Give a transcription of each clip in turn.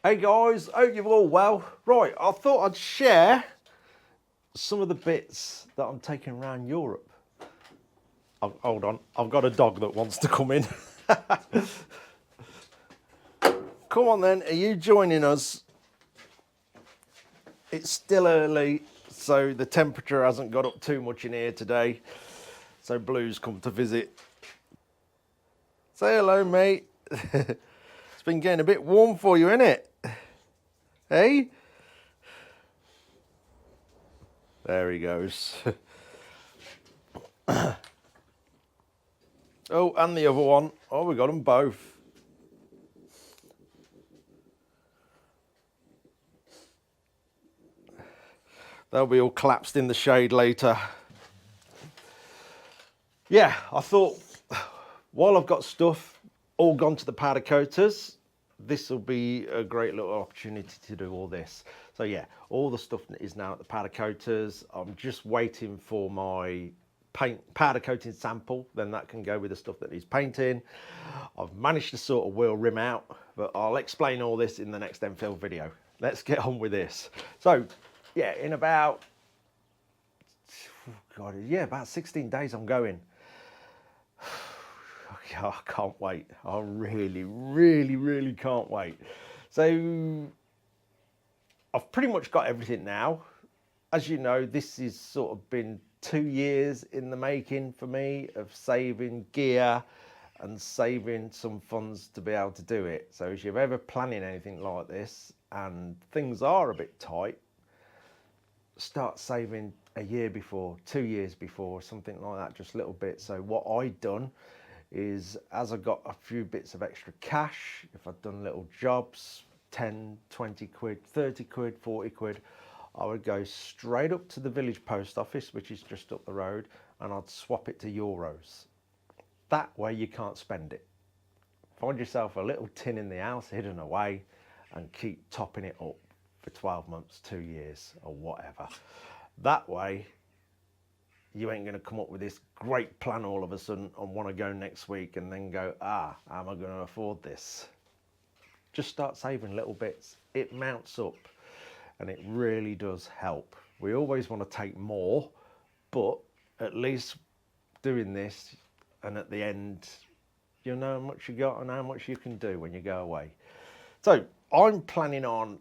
Hey guys, hope you're all well. Right, I thought I'd share some of the bits that I'm taking around Europe. Oh, hold on, I've got a dog that wants to come in. Come on then, are you joining us? It's still early, so the temperature hasn't got up too much in here today. So Blue's come to visit. Say hello, mate. It's been getting a bit warm for you, innit? Hey? There he goes. Oh, and the other one. Oh, we got them both. They'll be all collapsed in the shade later. Yeah, I thought while I've got stuff all gone to the powder coaters, this will be a great little opportunity to do all this. So yeah, all the stuff is now at the powder coaters. I'm just waiting for my powder coating sample, then that can go with the stuff that needs painting. I've managed to sort of wheel rim out, but I'll explain all this in the next Enfield video. Let's get on with this. So yeah, in about, about 16 days I'm going. I can't wait. I really can't wait. So I've pretty much got everything now. As you know, this has sort of been 2 years in the making for me of saving gear and saving some funds to be able to do it. So if you're ever planning anything like this and things are a bit tight, start saving a year before, 2 years before, something like that, just a little bit. So what I've done is, as I got a few bits of extra cash, if I'd done little jobs, 10, 20 quid, 30 quid, 40 quid, I would go straight up to the village post office, which is just up the road, and I'd swap it to euros. That way you can't spend it. Find yourself a little tin in the house hidden away and keep topping it up for 12 months, 2 years or whatever. That way you ain't going to come up with this great plan all of a sudden and want to go next week and then go, how am I going to afford this? Just start saving little bits. It mounts up and it really does help. We always want to take more, but at least doing this, and at the end, you know how much you got and how much you can do when you go away. So I'm planning on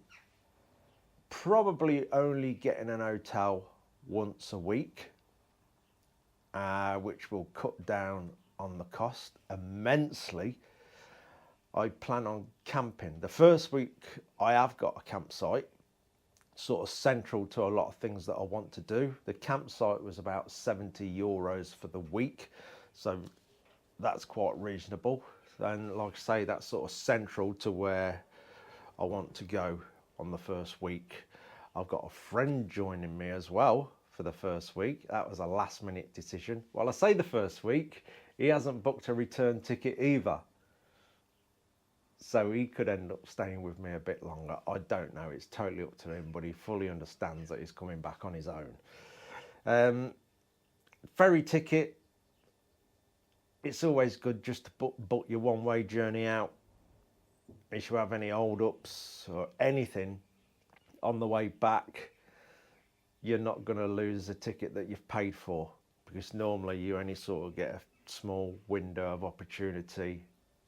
probably only getting an hotel once a week, which will cut down on the cost immensely. I plan on camping. The first week I have got a campsite, sort of central to a lot of things that I want to do. The campsite was about 70 euros for the week, so that's quite reasonable. And like I say, that's sort of central to where I want to go on the first week. I've got a friend joining me as well for the first week. That was a last minute decision. Well, I say the first week, he hasn't booked a return ticket either. So he could end up staying with me a bit longer. I don't know, it's totally up to him, but he fully understands that he's coming back on his own. Ferry Ticket, it's always good just to book your one-way journey out. If you have any hold-ups or anything on the way back, you're not going to lose the ticket that you've paid for, because normally you only sort of get a small window of opportunity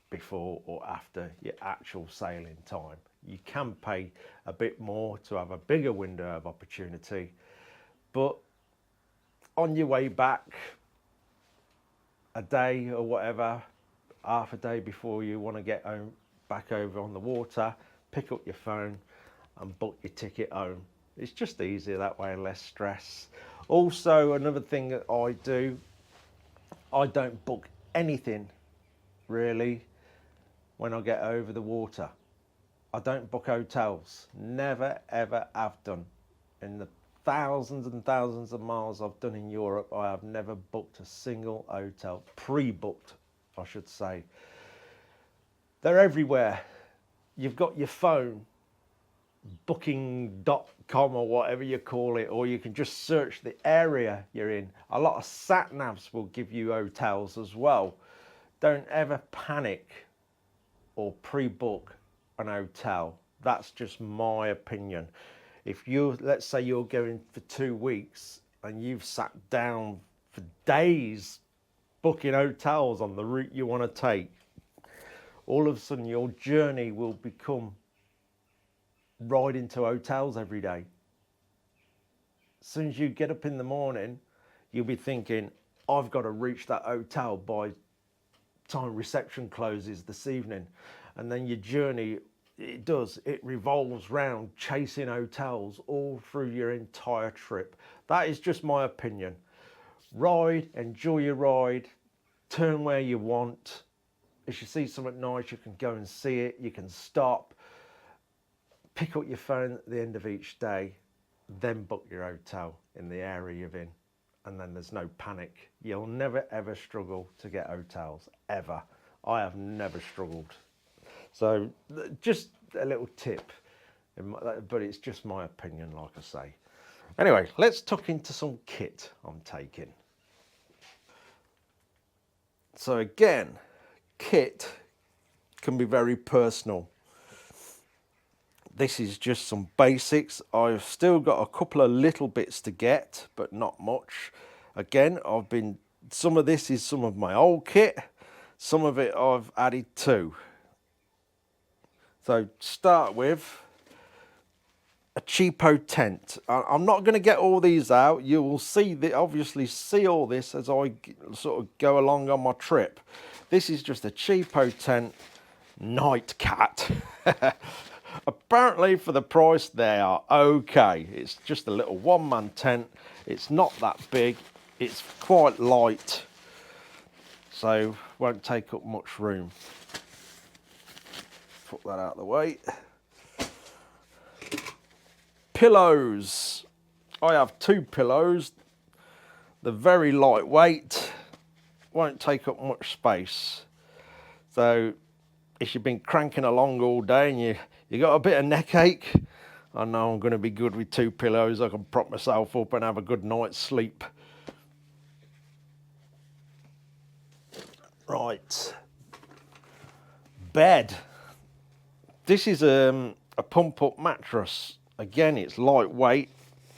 before or after your actual sailing time. You can pay a bit more to have a bigger window of opportunity, but on your way back, a day or whatever, half a day before you want to get home, back over on the water, pick up your phone and book your ticket home. It's just easier that way and less stress. Also, another thing that I do, I don't book anything really when I get over the water. I don't book hotels. Never ever have done. In the thousands and thousands of miles I've done in Europe, I have never booked a single hotel. Pre-booked, I should say. They're everywhere. You've got your phone, booking.com or whatever you call it, or you can just search the area you're in. A lot of sat navs will give you hotels as well. Don't ever panic or pre-book an hotel. That's just my opinion. If you, let's say you're going for 2 weeks and you've sat down for days booking hotels on the route you want to take, all of a sudden your journey will become riding to hotels every day. As soon as you get up in the morning, you'll be thinking, I've got to reach that hotel by time reception closes this evening. And then your journey, it revolves round chasing hotels all through your entire trip. That is just my opinion. Ride, enjoy your ride, turn where you want. If you see something nice, you can go and see it. You can stop, pick up your phone at the end of each day, then book your hotel in the area you're in. And then there's no panic. You'll never ever struggle to get hotels, ever. I have never struggled. So just a little tip, but it's just my opinion, like I say. Anyway, let's tuck into some kit I'm taking. So again, kit can be very personal. This is just some basics. I've still got a couple of little bits to get, but not much. Again, some of this is some of my old kit. Some of it I've added to. So start with a Cheapo tent. I'm not going to get all these out. You will obviously see all this as I sort of go along on my trip. This is just a Cheapo tent night cat. Apparently for the price they are okay. It's just a little one-man tent. It's not that big. It's quite light, so won't take up much room. Put that out of the way. Pillows. I have 2 pillows. They're very lightweight. Won't take up much space. So if you've been cranking along all day and you got a bit of neck ache, I know I'm going to be good with 2 pillows. I can prop myself up and have a good night's sleep. Right. Bed. This is a pump-up mattress. Again, it's lightweight.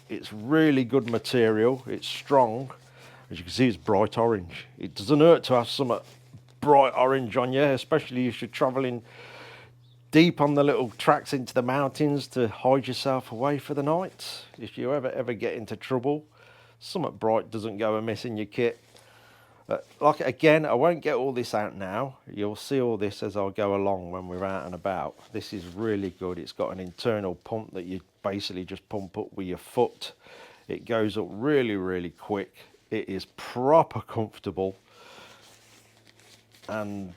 It's really good material. It's strong. As you can see, it's bright orange. It doesn't hurt to have some bright orange on you, especially if you're traveling deep on the little tracks into the mountains to hide yourself away for the night. If you ever get into trouble, something bright doesn't go amiss in your kit. Like again, I won't get all this out now. You'll see all this as I go along when we're out and about. This is really good. It's got an internal pump that you basically just pump up with your foot. It goes up really, really quick. It is proper comfortable, and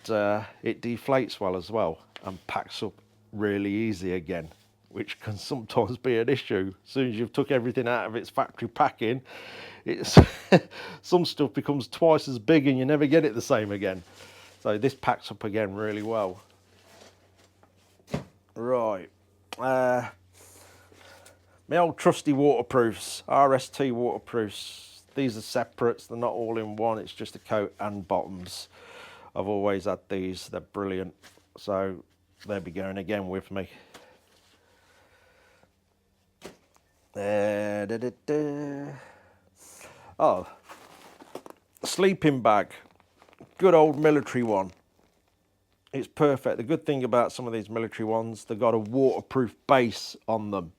it deflates well as well and packs up really easy again, which can sometimes be an issue. As soon as you've took everything out of its factory packing, it's some stuff becomes twice as big and you never get it the same again. So this packs up again really well. Right, my old trusty waterproofs, RST waterproofs. These are separates, they're not all in one, it's just a coat and bottoms. I've always had these, they're brilliant. So they'll be going again with me. Oh, sleeping bag, good old military one. It's perfect. The good thing about some of these military ones, they've got a waterproof base on them.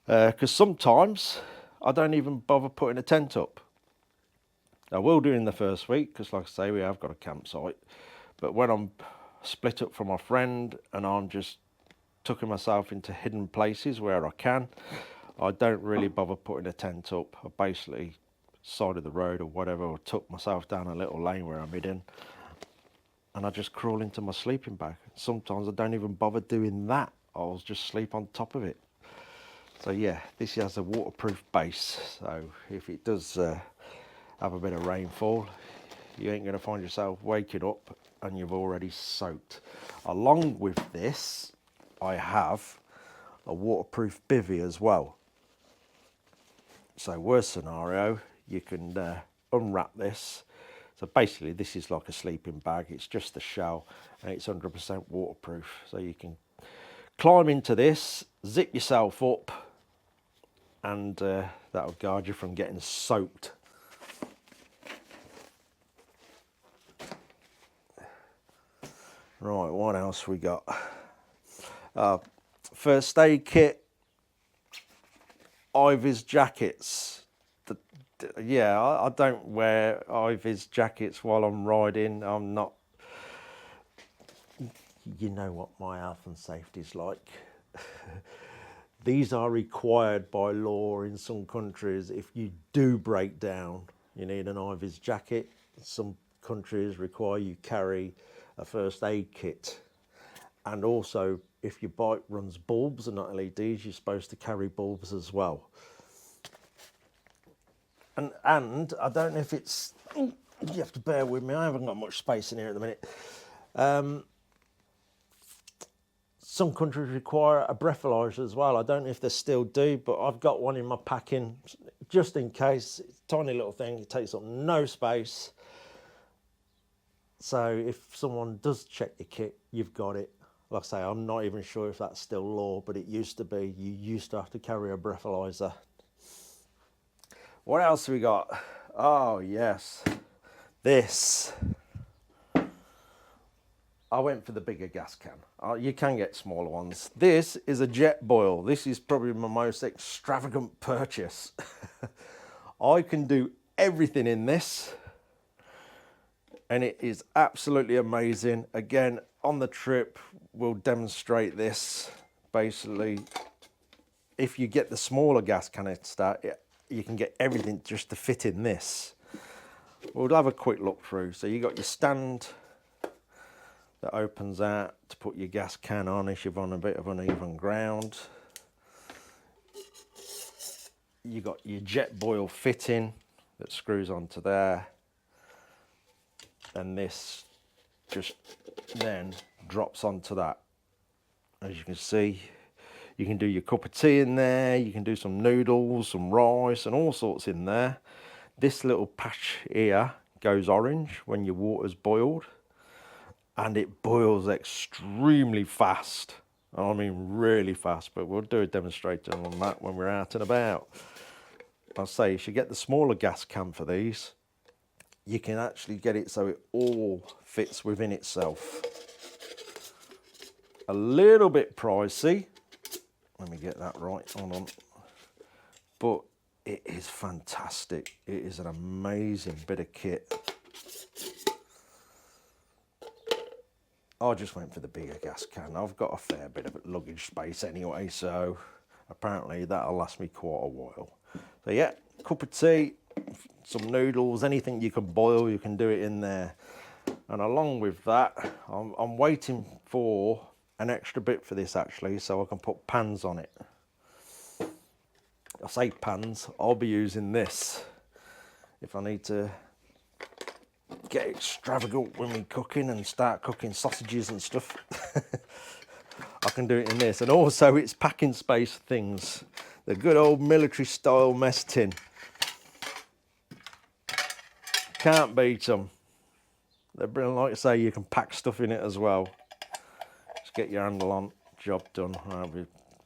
Because sometimes I don't even bother putting a tent up. I will do in the first week, because like I say, we have got a campsite. But when I'm split up from my friend and I'm just tucking myself into hidden places where I can, I don't really bother putting a tent up. I basically side of the road or whatever, or tuck myself down a little lane where I'm hidden, and I just crawl into my sleeping bag. Sometimes I don't even bother doing that. I'll just sleep on top of it. So yeah, this has a waterproof base, so if it does have a bit of rainfall, you ain't going to find yourself waking up and you've already soaked. Along with this, I have a waterproof bivvy as well. So worst scenario, you can unwrap this. So basically this is like a sleeping bag. It's just the shell and it's 100% waterproof. So you can climb into this, zip yourself up, and that'll guard you from getting soaked. Right, what else we got? First aid kit, Ivy's jackets. Yeah, I don't wear Ivy's jackets while I'm riding. I'm not, you know what my health and safety is like. These are required by law in some countries. If you do break down, you need an Ivy's jacket. Some countries require you carry a first aid kit. And also, if your bike runs bulbs and not LEDs, you're supposed to carry bulbs as well. And I don't know if it's, you have to bear with me, I haven't got much space in here at the minute. Some countries require a breathalyzer as well. I don't know if they still do, but I've got one in my packing just in case. It's a tiny little thing, it takes up no space. So if someone does check your kit, you've got it. Like I say, I'm not even sure if that's still law, but it used to be. You used to have to carry a breathalyzer. What else have we got? Oh, yes. This. I went for the bigger gas can. You can get smaller ones. This is a Jetboil. This is probably my most extravagant purchase. I can do everything in this. And it is absolutely amazing. Again, on the trip, we'll demonstrate this. Basically, if you get the smaller gas canister, you can get everything just to fit in this. We'll have a quick look through. So you got your stand that opens out to put your gas can on if you're on a bit of uneven ground. You got your Jetboil fitting that screws onto there. And this just then drops onto that. As you can see, you can do your cup of tea in there, you can do some noodles, some rice and all sorts in there. This little patch here goes orange when your water's boiled, and it boils extremely fast. I mean really fast, but we'll do a demonstration on that when we're out and about. I'll say you should get the smaller gas can for these. You can actually get it so it all fits within itself. A little bit pricey. Let me get that right, hold on. But it is fantastic. It is an amazing bit of kit. I just went for the bigger gas can. I've got a fair bit of luggage space anyway, so apparently that'll last me quite a while. So yeah, cup of tea, some noodles, anything you can boil, you can do it in there. And along with that, I'm waiting for an extra bit for this actually, so I can put pans on it. I say pans, I'll be using this if I need to get extravagant when we're cooking and start cooking sausages and stuff. I can do it in this. And also it's packing space things. The good old military style mess tin. Can't beat them. They're brilliant. Like I say, you can pack stuff in it as well. Just get your handle on, job done. I'll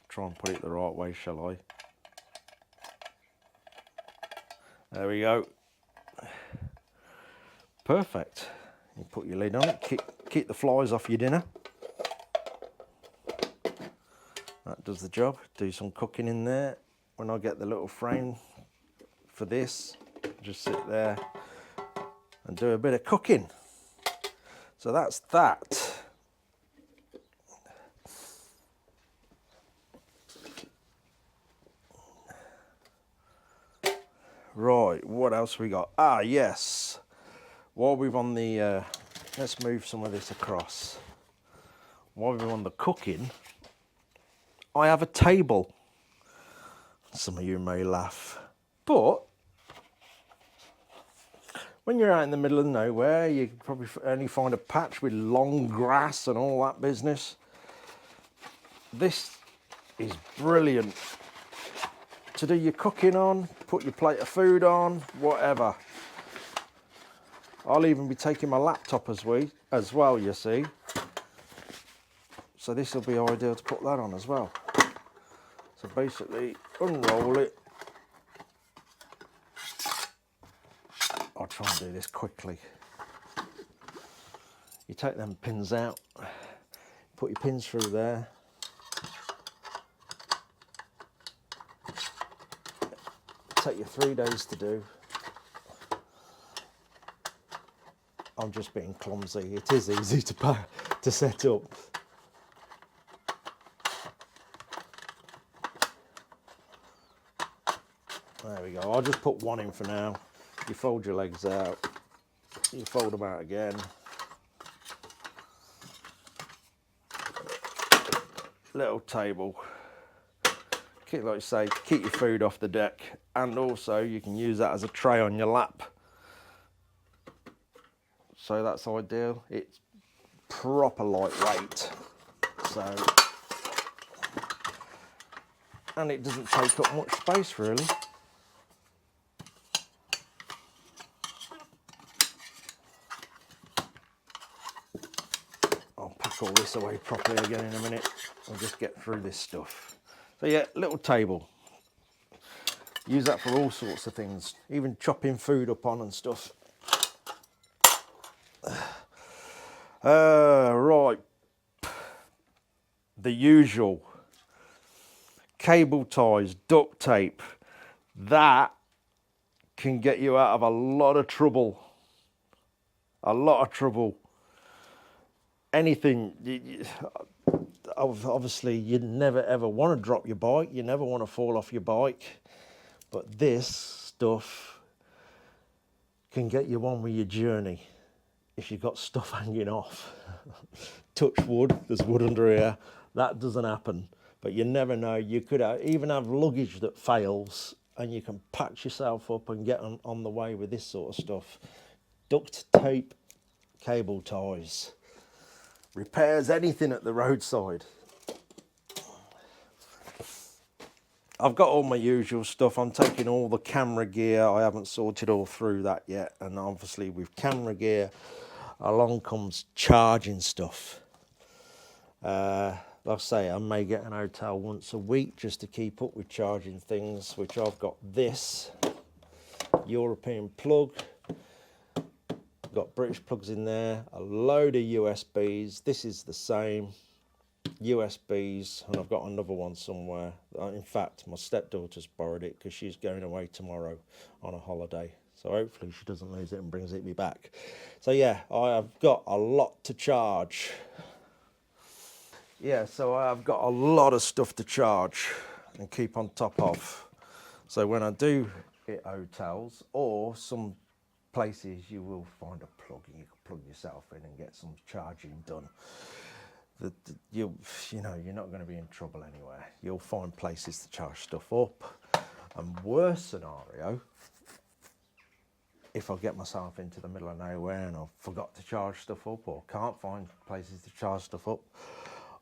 try and put it the right way, shall I? There we go. Perfect. You put your lid on it, keep the flies off your dinner. That does the job. Do some cooking in there. When I get the little frame for this, just sit there and do a bit of cooking. So that's that. Right, what else we got? Ah, yes. While we're on the, let's move some of this across. While we're on the cooking, I have a table. Some of you may laugh, but when you're out in the middle of nowhere, you can probably only find a patch with long grass and all that business. This is brilliant to do your cooking on, put your plate of food on, whatever. I'll even be taking my laptop as well, you see. So this will be ideal to put that on as well. So basically unroll it. I'll try and do this quickly. You take them pins out, put your pins through there. Take you 3 days to do. I'm just being clumsy. It is easy to set up. There we go. I'll just put one in for now. You fold your legs out. You fold them out again. Little table. Like I say, keep your food off the deck, and also you can use that as a tray on your lap. So that's ideal. It's proper lightweight. So, and it doesn't take up much space really. I'll pack all this away properly again in a minute. I'll just get through this stuff. So yeah, little table. Use that for all sorts of things, even chopping food up on and stuff. Right, the usual. Cable ties, duct tape. That can get you out of a lot of trouble. A lot of trouble. Anything. Obviously, you'd never ever want to drop your bike. You never want to fall off your bike. But this stuff can get you on with your journey if you've got stuff hanging off. Touch wood, there's wood under here. That doesn't happen. But you never know. You could even have luggage that fails, and you can patch yourself up and get on the way with this sort of stuff. Duct tape, cable ties. Repairs anything at the roadside. I've got all my usual stuff. I'm taking all the camera gear. I haven't sorted all through that yet. And obviously with camera gear, along comes charging stuff. Like I say, I may get an hotel once a week just to keep up with charging things, which I've got this European plug. Got British plugs in there, a load of USBs. This is the same USBs, and I've got another one somewhere. In fact, my stepdaughter's borrowed it because she's going away tomorrow on a holiday. So hopefully she doesn't lose it and brings it me back. So yeah, I have got a lot to charge. Yeah, so I've got a lot of stuff to charge and keep on top of. So when I do hit hotels or some places, you will find a plug and you can plug yourself in and get some charging done. You know, you're not going to be in trouble anywhere. You'll find places to charge stuff up. And worst scenario, if I get myself into the middle of nowhere and I've forgot to charge stuff up or can't find places to charge stuff up,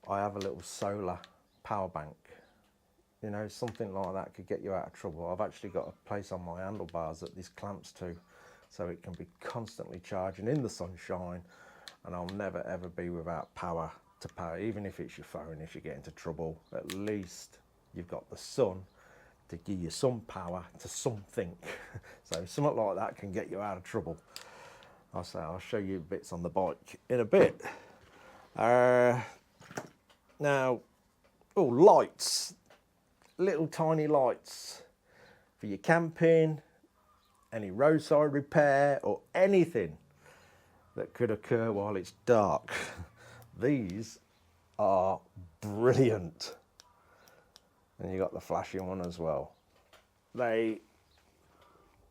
I have a little solar power bank. You know, something like that could get you out of trouble. I've actually got a place on my handlebars that this clamps to, so it can be constantly charging in the sunshine, and I'll never ever be without power to power. Even if it's your phone, if you get into trouble, at least you've got the sun to give you some power to something. So something like that can get you out of trouble. I'll show you bits on the bike in a bit. Now, lights, little tiny lights for your camping, any roadside repair or anything that could occur while it's dark. These are brilliant. And you got the flashing one as well. They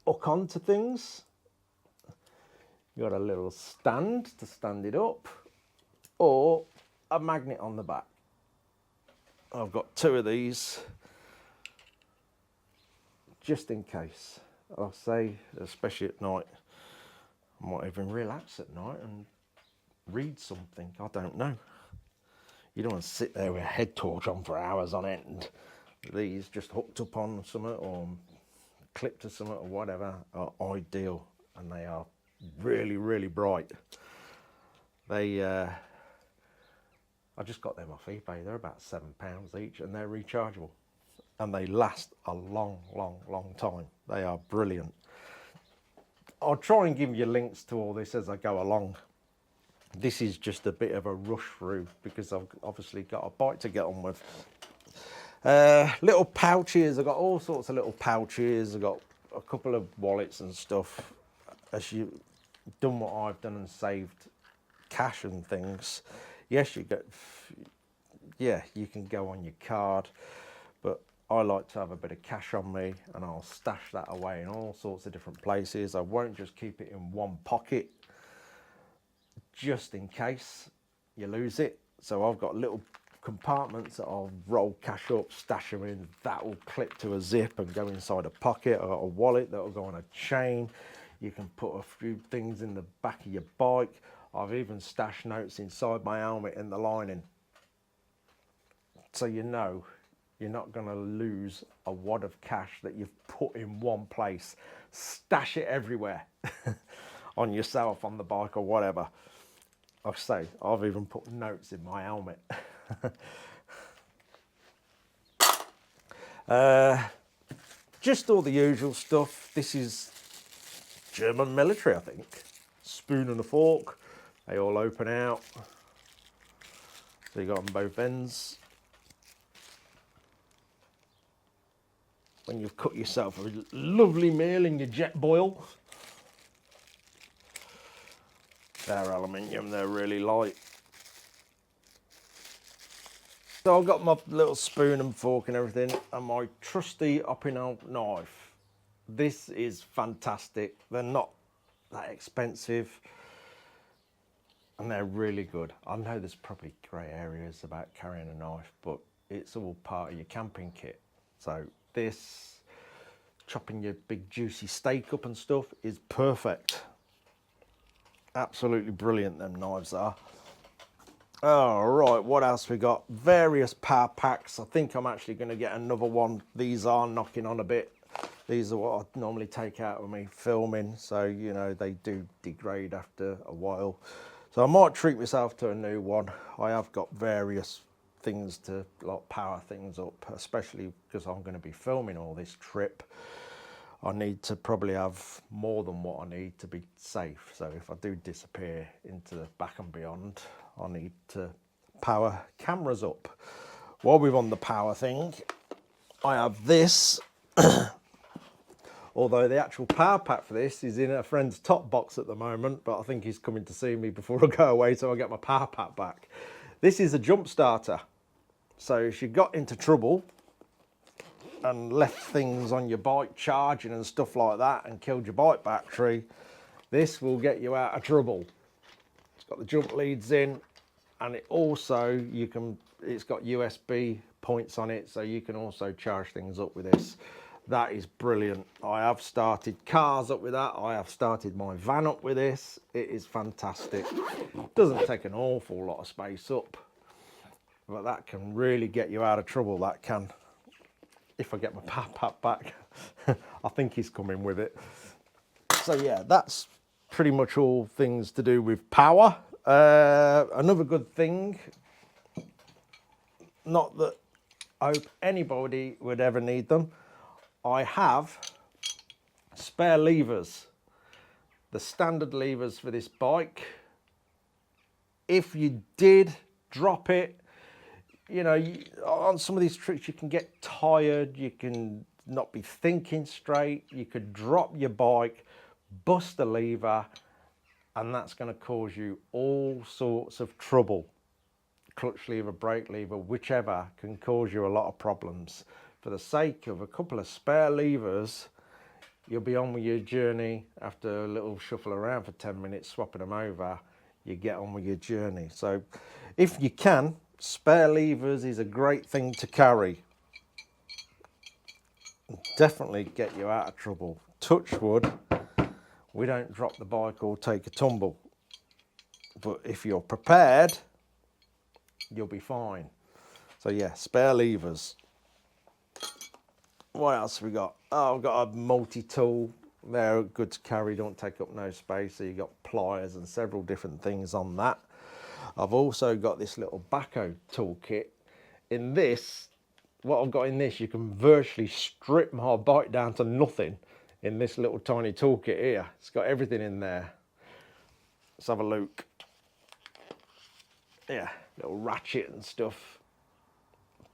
hook onto things. You got a little stand to stand it up, or a magnet on the back. I've got two of these just in case. I'll say, especially at night, I might even relax at night and read something. I don't know. You don't want to sit there with a head torch on for hours on end. These just hooked up on something or clipped to something or whatever are ideal, and they are really, really bright. They I just got them off eBay. They're about £7 each, and they're rechargeable. And they last a long, long, long time. They are brilliant. I'll try and give you links to all this as I go along. This is just a bit of a rush through because I've obviously got a bike to get on with. Little pouches. I've got all sorts of little pouches. I've got a couple of wallets and stuff. As you've done what I've done and saved cash and things, yes, you can go on your card, but I like to have a bit of cash on me, and I'll stash that away in all sorts of different places. I won't just keep it in one pocket just in case you lose it. So I've got little compartments that I'll roll cash up, stash them in. That will clip to a zip and go inside a pocket. I've got a wallet that will go on a chain. You can put a few things in the back of your bike. I've even stashed notes inside my helmet in the lining. So you know you're not going to lose a wad of cash that you've put in one place. Stash it everywhere on yourself, on the bike or whatever. Like I say, I've even put notes in my helmet. Just all the usual stuff. This is German military, I think. Spoon and a fork. They all open out. So you got on both ends. When you've cut yourself a lovely meal in your Jetboil. They're aluminium, they're really light. So I've got my little spoon and fork and everything, and my trusty up and out knife. This is fantastic. They're not that expensive, and they're really good. I know there's probably grey areas about carrying a knife, but it's all part of your camping kit. So this, chopping your big juicy steak up and stuff, is perfect. Absolutely brilliant, them knives are. All right, what else we got? Various power packs. I think I'm actually going to get another one. These are knocking on a bit. These are what I normally take out of me filming, so you know they do degrade after a while. So I might treat myself to a new one. I have got various things to like power things up, especially because I'm going to be filming all this trip. I need to probably have more than what I need to be safe. So if I do disappear into the back and beyond, I need to power cameras up. While we're on the power thing, I have this. Although the actual power pack for this is in a friend's top box at the moment, but I think he's coming to see me before I go away, so I get my power pack back. This is a jump starter. So if you got into trouble and left things on your bike charging and stuff like that and killed your bike battery, this will get you out of trouble. It's got the jump leads in, and it also, it's got USB points on it, so you can also charge things up with this. That is brilliant. I have started cars up with that. I have started my van up with this. It is fantastic. Doesn't take an awful lot of space up, but that can really get you out of trouble. That can. If I get my power pack back, I think he's coming with it. So yeah, that's pretty much all things to do with power. Another good thing, not that I hope anybody would ever need them, I have spare levers, the standard levers for this bike. If you did drop it, you know, on some of these trips you can get tired, you can not be thinking straight, you could drop your bike, bust a lever, and that's going to cause you all sorts of trouble. Clutch lever, brake lever, whichever, can cause you a lot of problems. For the sake of a couple of spare levers, you'll be on with your journey. After a little shuffle around for 10 minutes, swapping them over, you get on with your journey. So if you can, spare levers is a great thing to carry. Definitely get you out of trouble. Touch wood, we don't drop the bike or take a tumble. But if you're prepared, you'll be fine. So yeah, spare levers. What else have we got? Oh, I've got a multi-tool. They're good to carry, don't take up no space. So you've got pliers and several different things on that. I've also got this little backhoe toolkit. In this, what I've got in this, you can virtually strip my bike down to nothing in this little tiny toolkit here. It's got everything in there. Let's have a look. Yeah, little ratchet and stuff.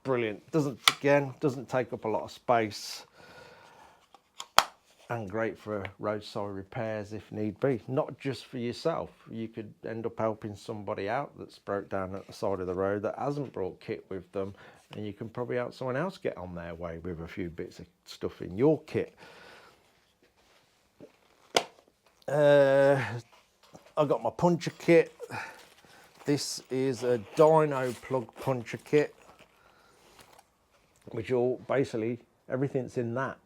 Brilliant. Doesn't take up a lot of space. And great for roadside repairs if need be. Not just for yourself. You could end up helping somebody out that's broke down at the side of the road that hasn't brought kit with them, and you can probably help someone else get on their way with a few bits of stuff in your kit. I've got my puncher kit. This is a dyno plug puncher kit, which all basically everything's in that.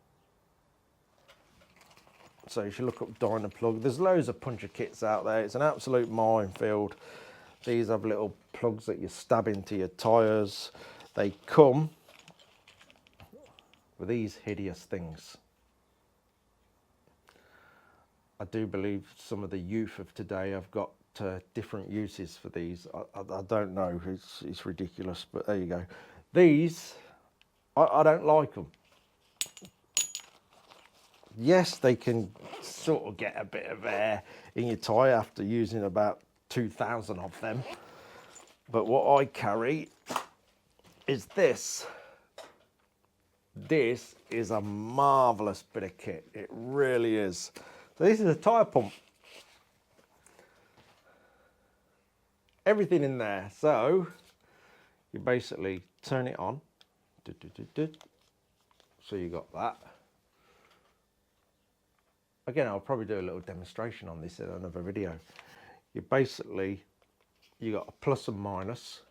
So you should look up dyno plug. There's loads of puncher kits out there. It's an absolute minefield. These have little plugs that you stab into your tyres. They come with these hideous things. I do believe some of the youth of today have got different uses for these. I don't know, it's ridiculous, but there you go. These, I don't like them. Yes, they can sort of get a bit of air in your tyre after using about 2,000 of them. But what I carry is this. This is a marvellous bit of kit. It really is. So this is a tyre pump. Everything in there. So you basically turn it on. So you got that. Again, I'll probably do a little demonstration on this in another video. You basically, you got a plus and minus.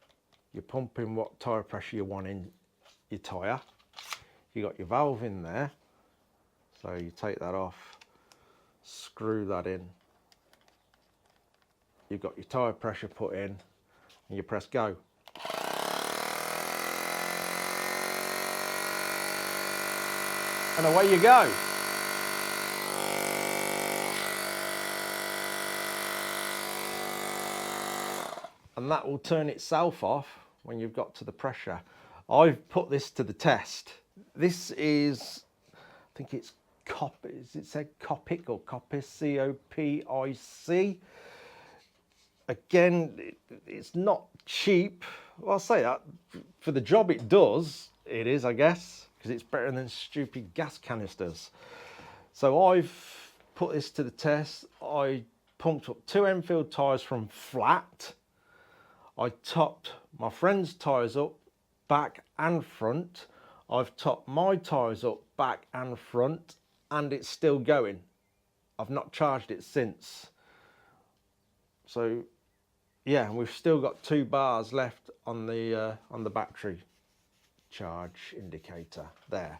You're pumping what tyre pressure you want in your tyre. You got your valve in there. So you take that off, screw that in. You've got your tyre pressure put in, and you press go. And away you go. And that will turn itself off when you've got to the pressure. I've put this to the test. This is, I think it's is it said Copic or Copic, C-O-P-I-C. Again, it's not cheap. Well, I'll say that for the job it does, it is, I guess, because it's better than stupid gas canisters. So I've put this to the test. I pumped up 2 Enfield tyres from flat. I topped my friend's tyres up back and front. I've topped my tyres up back and front, and it's still going. I've not charged it since. So yeah, we've still got 2 bars left on the battery charge indicator there.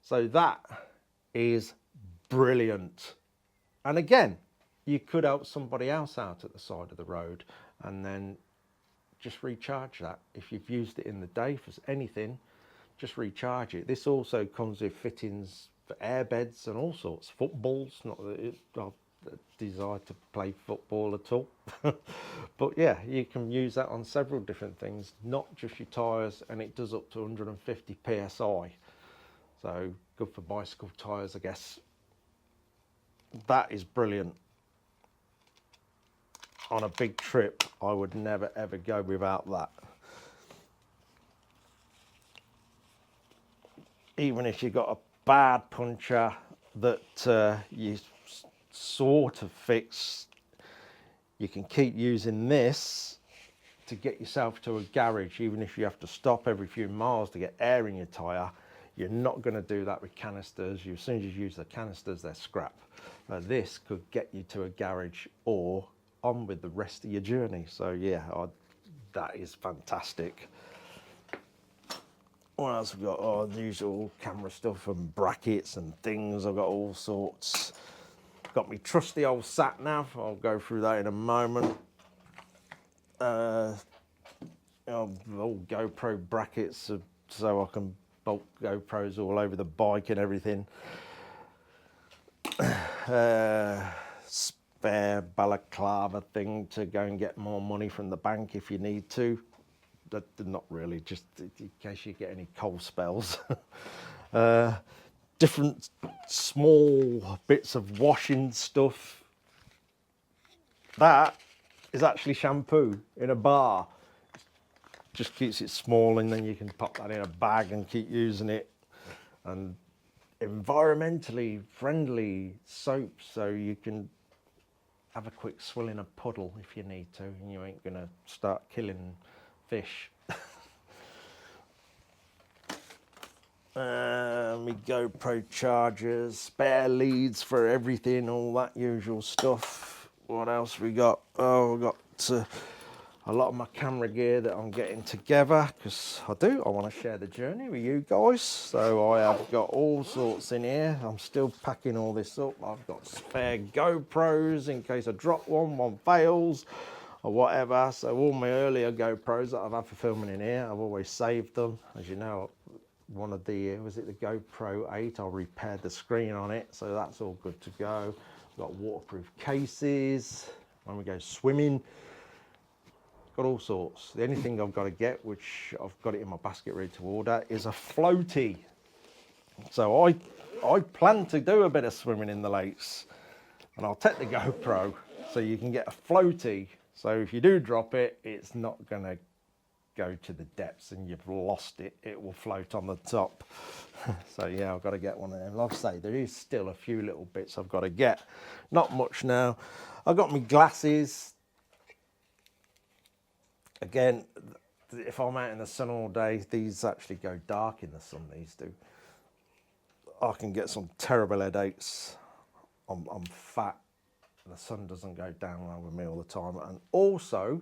So that is brilliant. And again, you could help somebody else out at the side of the road and then just recharge that. If you've used it in the day for anything, just recharge it. This also comes with fittings for airbeds and all sorts, footballs, not that I've desired to play football at all. But yeah, you can use that on several different things, not just your tyres, and it does up to 150 psi. So good for bicycle tyres, I guess. That is brilliant. On a big trip, I would never ever go without that. Even if you've got a bad puncher that you sort of fix, you can keep using this to get yourself to a garage. Even if you have to stop every few miles to get air in your tyre, you're not going to do that with canisters. As soon as you use the canisters, they're scrap. This could get you to a garage or on with the rest of your journey. So yeah, that is fantastic. What else have we got? Oh, the usual camera stuff and brackets and things. I've got all sorts. Got me trusty old sat nav. I'll go through that in a moment. Old GoPro brackets so I can bolt GoPros all over the bike and everything. spare balaclava thing to go and get more money from the bank if you need to. Not really, just in case you get any cold spells. Different small bits of washing stuff. That is actually shampoo in a bar. Just keeps it small, and then you can pop that in a bag and keep using it. And environmentally friendly soap, so you can have a quick swill in a puddle if you need to, and you ain't gonna start killing fish. My GoPro chargers, spare leads for everything, all that usual stuff. What else we got? Oh, we got a lot of my camera gear that I'm getting together, because I want to share the journey with you guys. So I have got all sorts in here. I'm still packing all this up. I've got spare GoPros in case I drop one fails or whatever. So all my earlier GoPros that I've had for filming in here, I've always saved them. As you know, one of the, was it the GoPro 8? I repaired the screen on it, so that's all good to go. I've got waterproof cases when we go swimming. Got all sorts. The only thing I've got to get, which I've got it in my basket ready to order, is a floaty. So I plan to do a bit of swimming in the lakes, and I'll take the GoPro so you can get a floaty. So if you do drop it, it's not going to go to the depths and you've lost it. It will float on the top. So yeah, I've got to get one of them. Like I say, there is still a few little bits I've got to get. Not much now. I've got my glasses. Again, if I'm out in the sun all day, these actually go dark in the sun, these do. I can get some terrible headaches. I'm fat, and the sun doesn't go down well with me all the time. And also,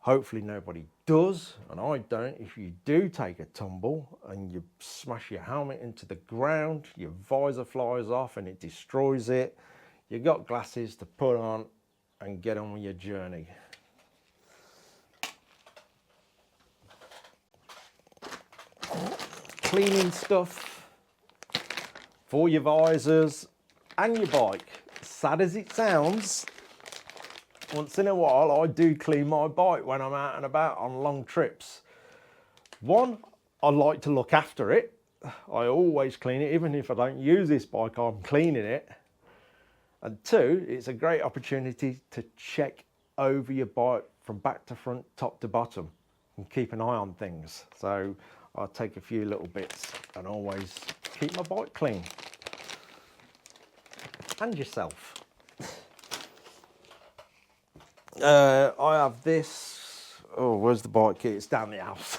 hopefully nobody does, and I don't, if you do take a tumble and you smash your helmet into the ground, your visor flies off and it destroys it, you've got glasses to put on and get on with your journey. Cleaning stuff for your visors and your bike. Sad as it sounds, once in a while I do clean my bike when I'm out and about on long trips. One, I like to look after it. I always clean it, even if I don't use this bike, I'm cleaning it. And two, it's a great opportunity to check over your bike from back to front, top to bottom, and keep an eye on things. So I'll take a few little bits and always keep my bike clean. And yourself. I have this. Oh, where's the bike key? It's down the house.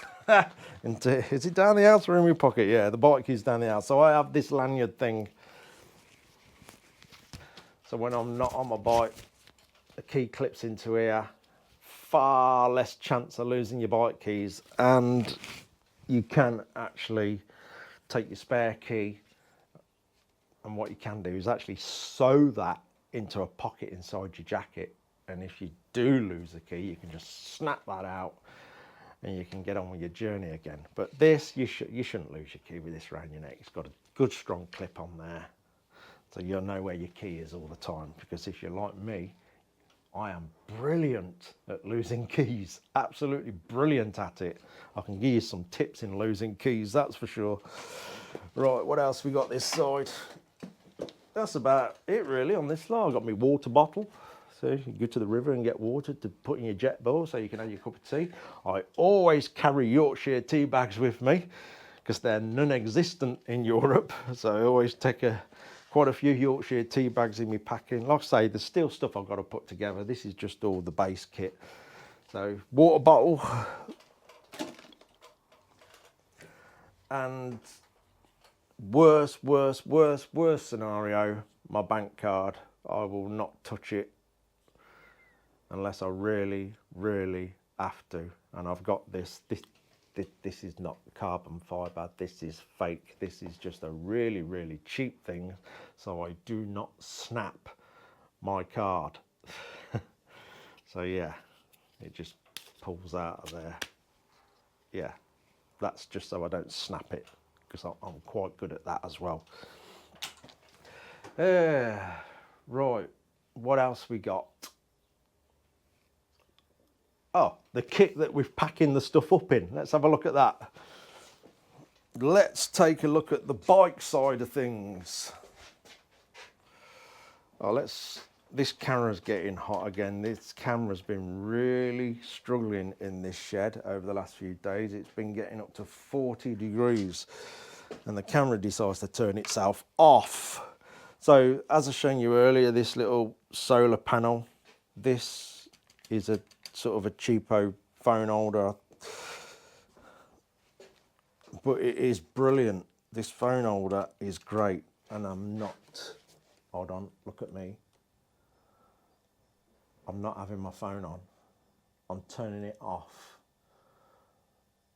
Is it down the house or in my pocket? Yeah, the bike key's down the house. So I have this lanyard thing. So when I'm not on my bike, the key clips into here. Far less chance of losing your bike keys, and you can actually take your spare key, and what you can do is actually sew that into a pocket inside your jacket. And if you do lose a key, you can just snap that out and you can get on with your journey again. But this, you shouldn't lose your key with this around your neck. It's got a good strong clip on there, so you'll know where your key is all the time. Because if you're like me, I am brilliant at losing keys, absolutely brilliant at it. I can give you some tips in losing keys, that's for sure. Right, what else we got this side? That's about it really on this slide. I've got my water bottle. So you go to the river and get water to put in your Jetboil so you can have your cup of tea. I always carry Yorkshire tea bags with me because they're non-existent in Europe. So I always take quite a few Yorkshire tea bags in my packing. Like I say, there's still stuff I've got to put together. This is just all the base kit. So water bottle. And worst scenario, my bank card. I will not touch it unless I really have to. And I've got this is not carbon fibre, this is fake. This is just a really cheap thing, so I do not snap my card. So yeah, it just pulls out of there. Yeah, that's just so I don't snap it, because I'm quite good at that as well. Right, what else we got? Oh, the kit that we're packing the stuff up in. Let's have a look at that. Let's take a look at the bike side of things. Oh, this camera's getting hot again. This camera's been really struggling in this shed over the last few days. It's been getting up to 40 degrees and the camera decides to turn itself off. So as I shown you earlier, this little solar panel, this is a sort of a cheapo phone holder, but it is brilliant. This phone holder is great, and I'm not, hold on, look at me. I'm not having my phone on. I'm turning it off.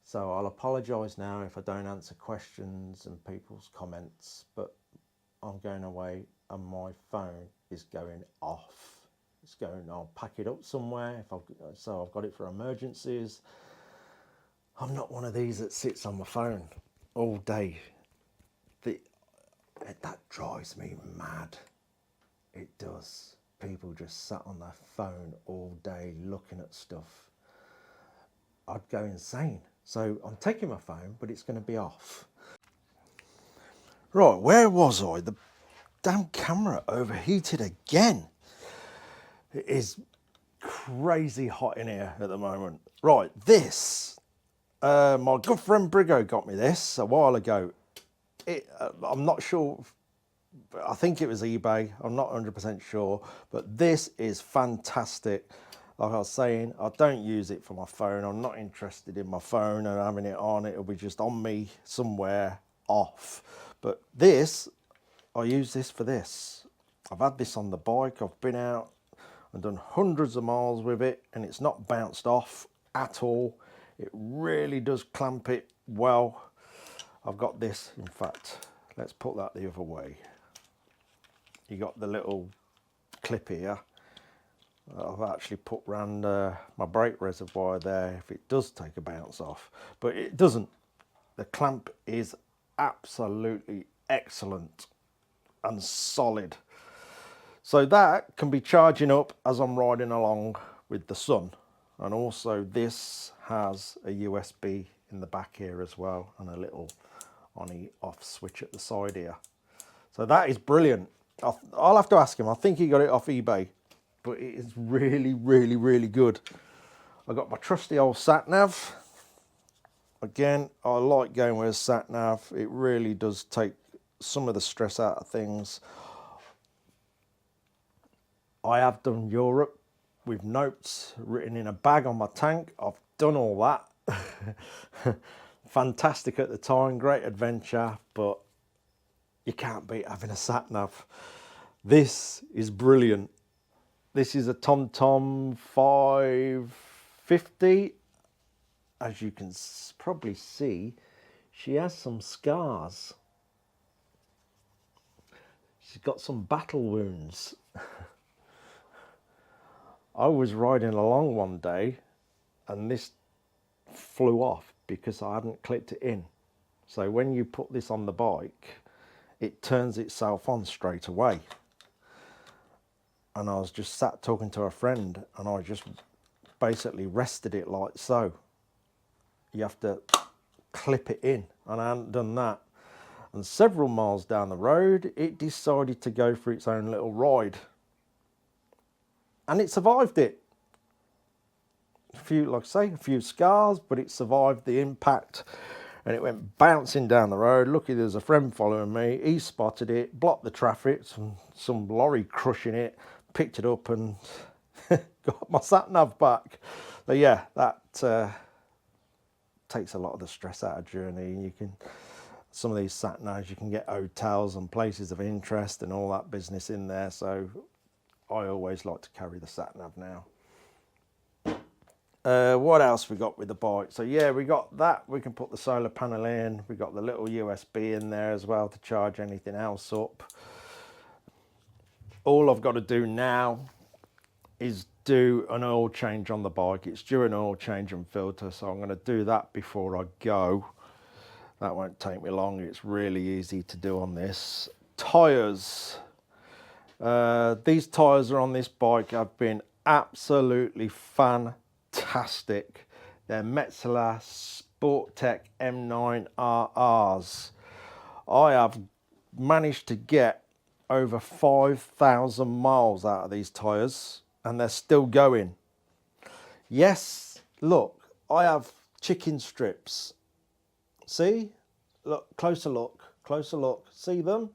So I'll apologise now if I don't answer questions and people's comments, but I'm going away and my phone is going off. It's going, I'll pack it up somewhere, so I've got it for emergencies. I'm not one of these that sits on my phone all day. That drives me mad. It does. People just sat on their phone all day looking at stuff. I'd go insane. So I'm taking my phone, but it's going to be off. Right, where was I? The damn camera overheated again. It is crazy hot in here at the moment. Right, this. My good friend Brigo got me this a while ago. I'm not sure. I think it was eBay. I'm not 100% sure. But this is fantastic. Like I was saying, I don't use it for my phone. I'm not interested in my phone and having it on. It'll be just on me somewhere off. But this, I use this for this. I've had this on the bike. I've been out and done hundreds of miles with it, and it's not bounced off at all. It really does clamp it well. I've got this, in fact, let's put that the other way. You got the little clip here. I've actually put round my brake reservoir there if it does take a bounce off, but it doesn't. The clamp is absolutely excellent and solid. So that can be charging up as I'm riding along with the sun. And also this has a USB in the back here as well, and a little on-off switch at the side here. So that is brilliant. I'll have to ask him. I think he got it off eBay, but it is really, really, really good. I got my trusty old sat nav. Again, I like going with a sat nav. It really does take some of the stress out of things. I have done Europe with notes written in a bag on my tank. I've done all that. Fantastic at the time, great adventure, but you can't beat having a sat nav. This is brilliant. This is a TomTom 550. As you can probably see, she has some scars. She's got some battle wounds. I was riding along one day and this flew off because I hadn't clipped it in. So when you put this on the bike, it turns itself on straight away. And I was just sat talking to a friend and I just basically rested it like so. You have to clip it in, and I hadn't done that. And several miles down the road, it decided to go for its own little ride. And it survived it. Like I say, a few scars, but it survived the impact. And it went bouncing down the road. Lucky there's a friend following me. He spotted it, blocked the traffic, some lorry crushing it, picked it up and got my sat nav back. So yeah, that takes a lot of the stress out of journey. You can, some of these sat navs, you can get hotels and places of interest and all that business in there. So I always like to carry the sat nav now. What else we got with the bike? So yeah, we got that. We can put the solar panel in. We got the little USB in there as well to charge anything else up. All I've got to do now is do an oil change on the bike. It's due an oil change and filter, so I'm going to do that before I go. That won't take me long. It's really easy to do on this. Tyres. These tyres are on this bike have been absolutely fantastic. They're Metzeler Sporttech M9 RRs. I have managed to get over 5,000 miles out of these tyres and they're still going. Yes, look, I have chicken strips. See? Look, closer look, closer look. See them?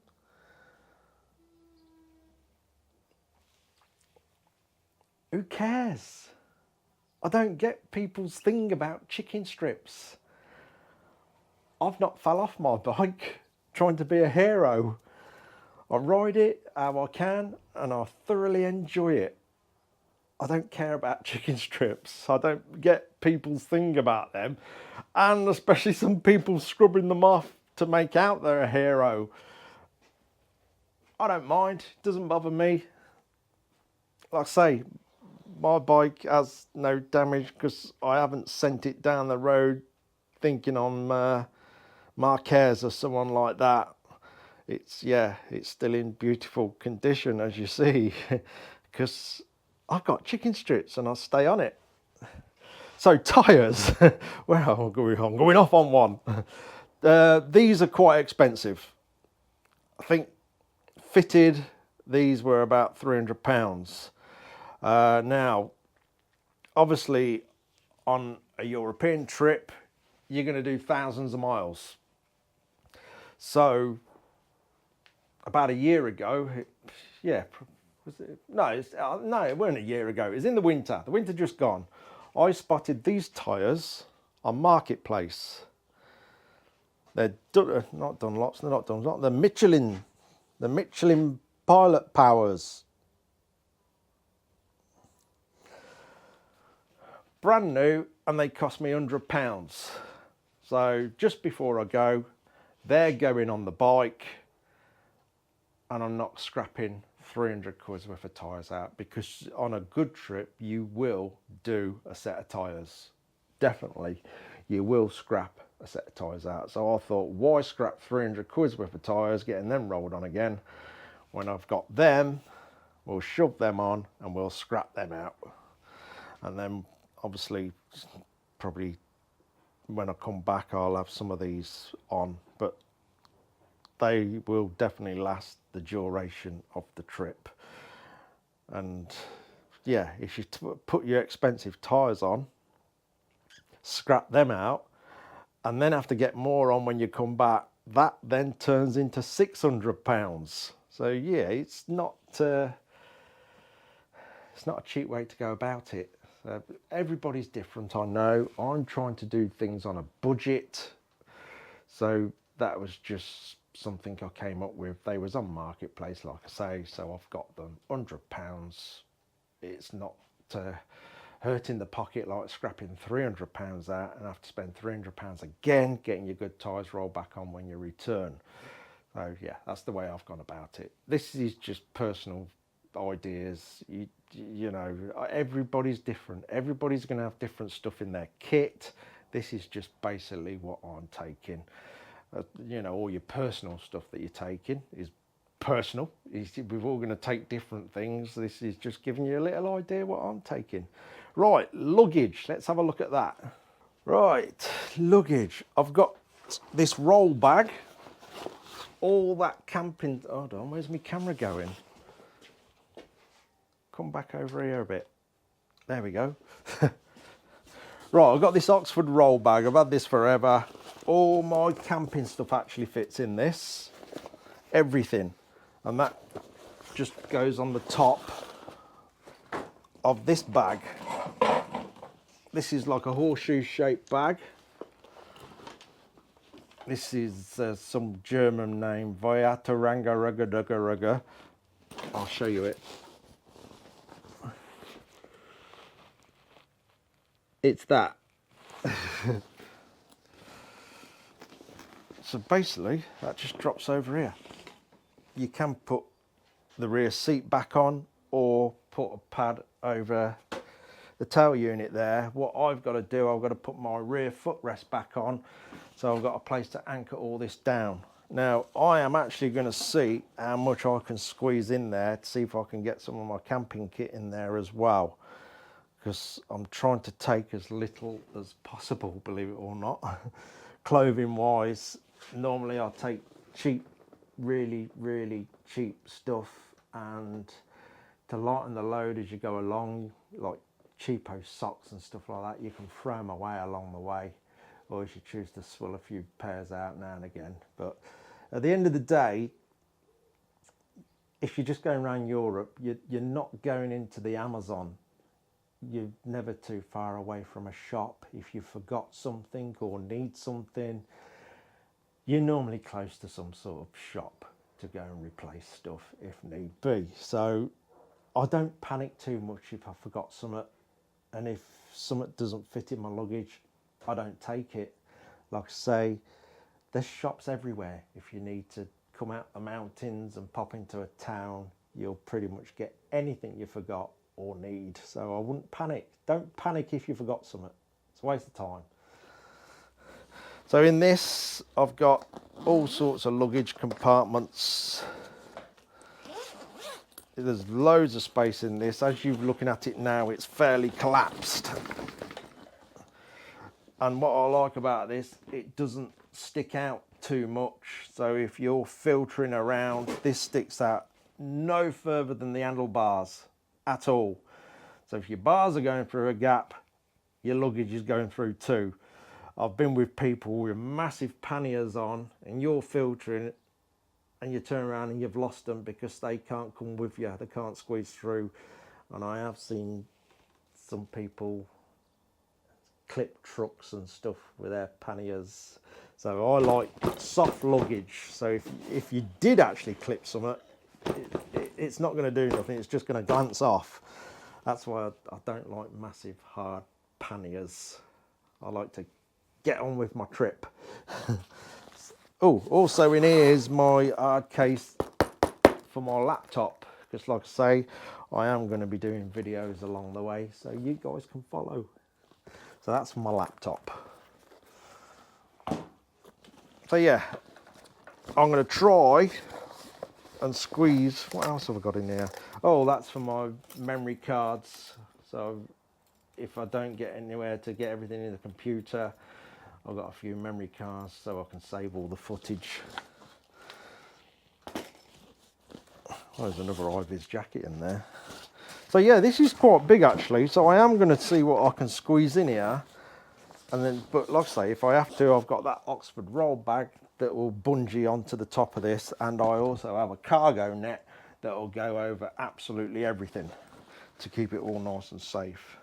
Who cares? I don't get people's thing about chicken strips. I've not fell off my bike trying to be a hero. I ride it how I can and I thoroughly enjoy it. I don't care about chicken strips. I don't get people's thing about them. And especially some people scrubbing them off to make out they're a hero. I don't mind. It doesn't bother me. Like I say, my bike has no damage because I haven't sent it down the road thinking on Marquez or someone like that. It's still in beautiful condition, as you see, because I've got chicken strips and I'll stay on it. So tyres, well, I'm going off on one. These are quite expensive. I think fitted, these were about £300. Now, obviously on a European trip, you're going to do thousands of miles. So about a year ago, was it? No, it wasn't a year ago. It was in the winter. The winter just gone. I spotted these tyres on Marketplace. They're not Dunlops. They're not Dunlops. They're Michelin. The Michelin Pilot Powers. Brand new, and they cost me £100. So just before I go, they're going on the bike, and I'm not scrapping 300 quid worth of tyres out, because on a good trip you will do a set of tyres. Definitely you will scrap a set of tyres out. So I thought, why scrap 300 quid worth of tyres, getting them rolled on again, when I've got them? We'll shove them on and we'll scrap them out, and then obviously probably when I come back I'll have some of these on, but they will definitely last the duration of the trip. And yeah, if you put your expensive tyres on, scrap them out, and then have to get more on when you come back, that then turns into £600. So yeah, it's not a cheap way to go about it. Everybody's different, I know. I'm trying to do things on a budget, so that was just something I came up with. They was on Marketplace, like I say, so I've got them. £100. It's not hurting the pocket like scrapping £300 out and have to spend £300 again getting your good tyres rolled back on when you return. So yeah, that's the way I've gone about it. This is just personal ideas. You know, everybody's different. Everybody's going to have different stuff in their kit. This is just basically what I'm taking. You know, all your personal stuff that you're taking is personal. We're all going to take different things. This is just giving you a little idea what I'm taking. Right, luggage. Let's have a look at that. Right, luggage. I've got this roll bag. All that camping. Hold on, where's my camera going? Come back over here a bit. There we go. Right, I've got this Oxford roll bag. I've had this forever. All my camping stuff actually fits in this. Everything. And that just goes on the top of this bag. This is like a horseshoe shaped bag. This is some German name, Viataranga. I'll show you it. It's that. So basically, that just drops over here. You can put the rear seat back on or put a pad over the tail unit there. What I've got to do, I've got to put my rear footrest back on. So I've got a place to anchor all this down. Now, I am actually going to see how much I can squeeze in there to see if I can get some of my camping kit in there as well. Because I'm trying to take as little as possible, believe it or not. Clothing wise, normally I take cheap, really cheap stuff, and to lighten the load as you go along, like cheapo socks and stuff like that, you can throw them away along the way, or if you choose to swill a few pairs out now and again. But at the end of the day, if you're just going around Europe, you're not going into the Amazon. You're never too far away from a shop. If you forgot something or need something, you're normally close to some sort of shop to go and replace stuff if need be. So I don't panic too much if I forgot something, and if something doesn't fit in my luggage, I don't take it. Like I say, there's shops everywhere. If you need to come out the mountains and pop into a town, you'll pretty much get anything you forgot or need. So I wouldn't panic. Don't panic if you forgot something. It's a waste of time. So in this, I've got all sorts of luggage compartments. There's loads of space in this. As you're looking at it now, it's fairly collapsed. And what I like about this, it doesn't stick out too much. So if you're filtering around, this sticks out no further than the handlebars at all. So if your bars are going through a gap, your luggage is going through too. I've been with people with massive panniers on, and you're filtering it, and you turn around and you've lost them because they can't come with you, they can't squeeze through. And I have seen some people clip trucks and stuff with their panniers. So I like soft luggage. So if you did actually clip something, it's not going to do nothing, it's just going to glance off. That's why I don't like massive hard panniers. I like to get on with my trip. Oh, also in here is my hard case for my laptop, because like I say, I am going to be doing videos along the way, so you guys can follow. So that's my laptop. So yeah, I'm going to try and squeeze. What else have I got in here? Oh, that's for my memory cards. So if I don't get anywhere to get everything in the computer, I've got a few memory cards so I can save all the footage. Oh, there's another Ivy's jacket in there. So yeah, this is quite big actually. So I am going to see what I can squeeze in here. And then, but like I say, if I have to, I've got that Oxford roll bag that will bungee onto the top of this. And I also have a cargo net that will go over absolutely everything to keep it all nice and safe.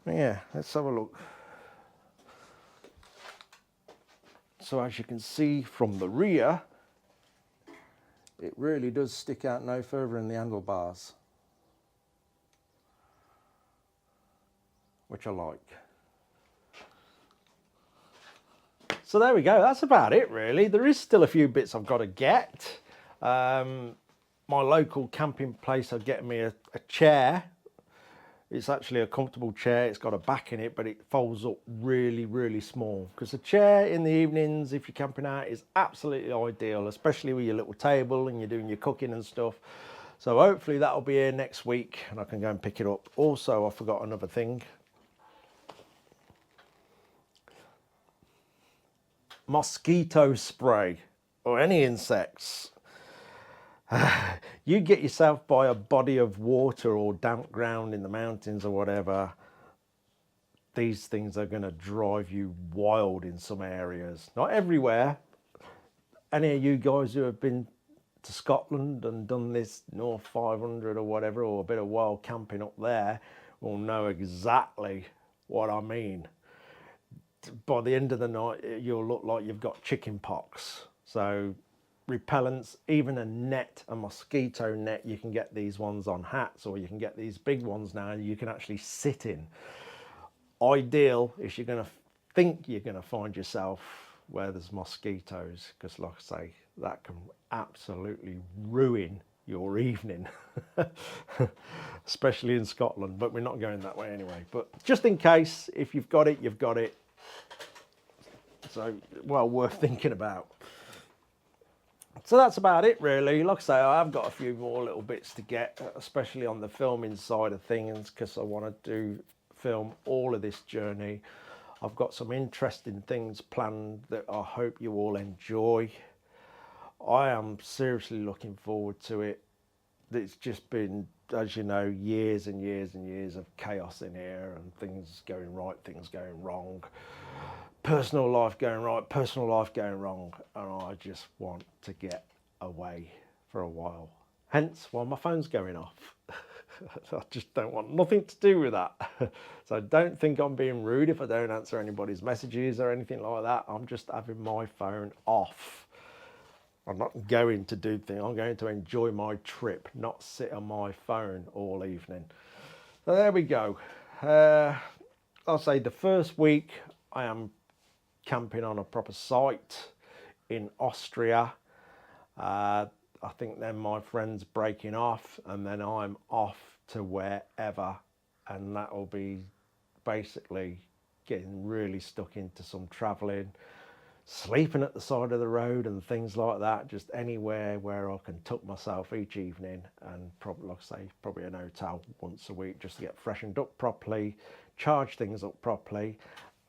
Yeah, let's have a look. So as you can see from the rear, it really does stick out no further in the handlebars, which I like. So there we go, that's about it really. There is still a few bits I've got to get. My local camping place are getting me a chair. It's actually a comfortable chair. It's got a back in it, but it folds up really small. Because a chair in the evenings, if you're camping out, is absolutely ideal, especially with your little table and you're doing your cooking and stuff. So hopefully that'll be here next week and I can go and pick it up. Also, I forgot another thing. Mosquito spray, or any insects. You get yourself by a body of water or damp ground in the mountains or whatever, these things are going to drive you wild in some areas. Not everywhere. Any of you guys who have been to Scotland and done this North 500 or whatever, or a bit of wild camping up there, will know exactly what I mean. By the end of the night, you'll look like you've got chicken pox. So repellents, even a net, a mosquito net, you can get these ones on hats, or you can get these big ones now you can actually sit in. Ideal if you're going to think you're going to find yourself where there's mosquitoes, because like I say, that can absolutely ruin your evening. Especially in Scotland, but we're not going that way anyway. But just in case, if you've got it, you've got it. So well worth thinking about. So that's about it really. Like I say, I have got a few more little bits to get, especially on the filming side of things, because I want to film all of this journey. I've got some interesting things planned that I hope you all enjoy. I am seriously looking forward to it. It's just been, as you know, years and years and years of chaos in here, and things going right, things going wrong, personal life going right, personal life going wrong, and I just want to get away for a while. Hence why my phone's going off. I just don't want nothing to do with that. So don't think I'm being rude if I don't answer anybody's messages or anything like that. I'm just having my phone off. I'm not going to do things. I'm going to enjoy my trip, not sit on my phone all evening. So there we go. I'll say the first week I am camping on a proper site in Austria. I think then my friend's breaking off, and then I'm off to wherever, and that will be basically getting really stuck into some travelling, sleeping at the side of the road and things like that, just anywhere where I can tuck myself each evening, and probably, like I say, probably an hotel once a week just to get freshened up properly, charge things up properly,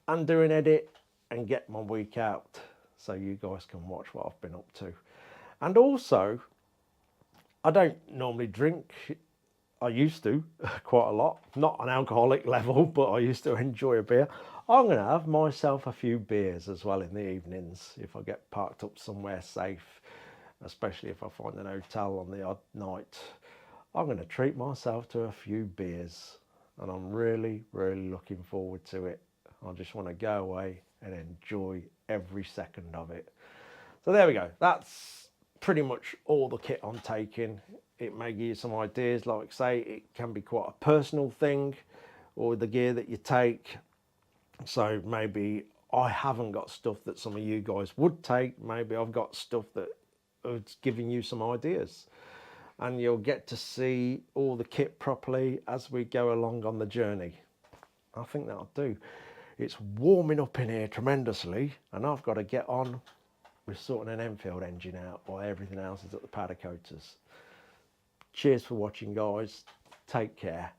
and do an edit and get my week out so you guys can watch what I've been up to. And also, I don't normally drink. I used to quite a lot, not an alcoholic level, but I used to enjoy a beer. I'm going to have myself a few beers as well in the evenings if I get parked up somewhere safe, especially if I find an hotel on the odd night. I'm going to treat myself to a few beers, and I'm really, really looking forward to it. I just want to go away and enjoy every second of it. So there we go. That's pretty much all the kit I'm taking. It may give you some ideas. Like I say, it can be quite a personal thing, or the gear that you take. So maybe I haven't got stuff that some of you guys would take. Maybe I've got stuff that is giving you some ideas, and you'll get to see all the kit properly as we go along on the journey. I think that'll do. It's warming up in here tremendously, and I've got to get on with sorting an Enfield engine out while everything else is at the powder coaters. Cheers for watching, guys. Take care.